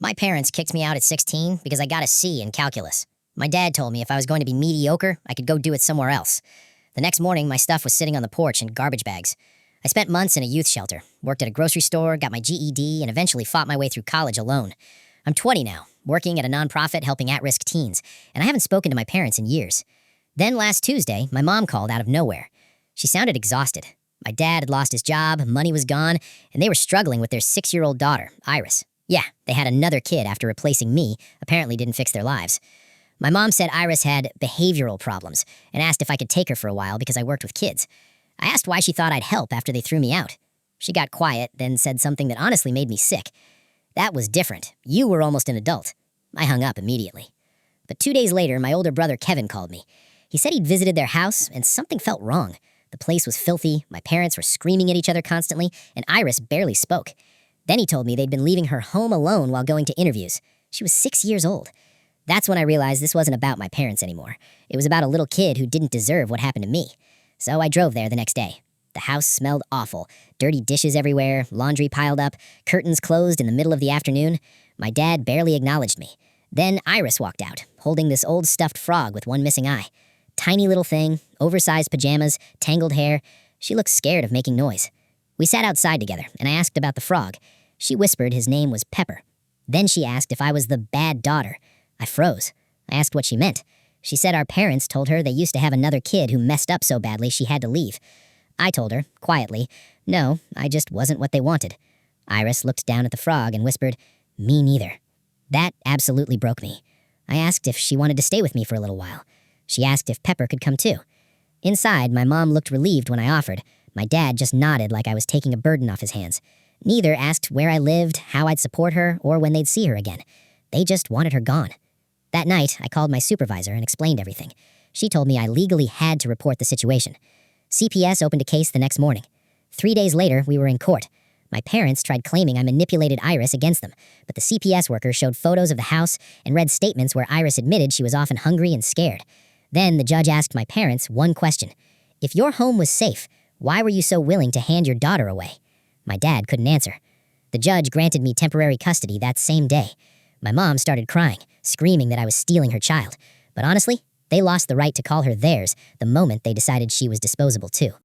My parents kicked me out at 16 because I got a C in calculus. My dad told me if I was going to be mediocre, I could go do it somewhere else. The next morning, my stuff was sitting on the porch in garbage bags. I spent months in a youth shelter, worked at a grocery store, got my GED, and eventually fought my way through college alone. I'm 20 now, working at a nonprofit helping at-risk teens, and I haven't spoken to my parents in years. Then last Tuesday, my mom called out of nowhere. She sounded exhausted. My dad had lost his job, money was gone, and they were struggling with their 6-year-old daughter, Iris. Yeah, they had another kid after replacing me, apparently didn't fix their lives. My mom said Iris had behavioral problems and asked if I could take her for a while because I worked with kids. I asked why she thought I'd help after they threw me out. She got quiet, then said something that honestly made me sick. That was different. You were almost an adult. I hung up immediately. But 2 days later, my older brother Kevin called me. He said he'd visited their house and something felt wrong. The place was filthy, my parents were screaming at each other constantly, and Iris barely spoke. Then he told me they'd been leaving her home alone while going to interviews. She was 6 years old. That's when I realized this wasn't about my parents anymore. It was about a little kid who didn't deserve what happened to me. So I drove there the next day. The house smelled awful. Dirty dishes everywhere, laundry piled up, curtains closed in the middle of the afternoon. My dad barely acknowledged me. Then Iris walked out, holding this old stuffed frog with one missing eye. Tiny little thing, oversized pajamas, tangled hair. She looked scared of making noise. We sat outside together, and I asked about the frog. She whispered his name was Pepper. Then she asked if I was the bad daughter. I froze. I asked what she meant. She said our parents told her they used to have another kid who messed up so badly she had to leave. I told her, quietly, no, I just wasn't what they wanted. Iris looked down at the frog and whispered, me neither. That absolutely broke me. I asked if she wanted to stay with me for a little while. She asked if Pepper could come too. Inside, my mom looked relieved when I offered. My dad just nodded like I was taking a burden off his hands. Neither asked where I lived, how I'd support her, or when they'd see her again. They just wanted her gone. That night, I called my supervisor and explained everything. She told me I legally had to report the situation. CPS opened a case the next morning. 3 days later, we were in court. My parents tried claiming I manipulated Iris against them, but the CPS worker showed photos of the house and read statements where Iris admitted she was often hungry and scared. Then the judge asked my parents one question. If your home was safe, why were you so willing to hand your daughter away? My dad couldn't answer. The judge granted me temporary custody that same day. My mom started crying, screaming that I was stealing her child. But honestly, they lost the right to call her theirs the moment they decided she was disposable too.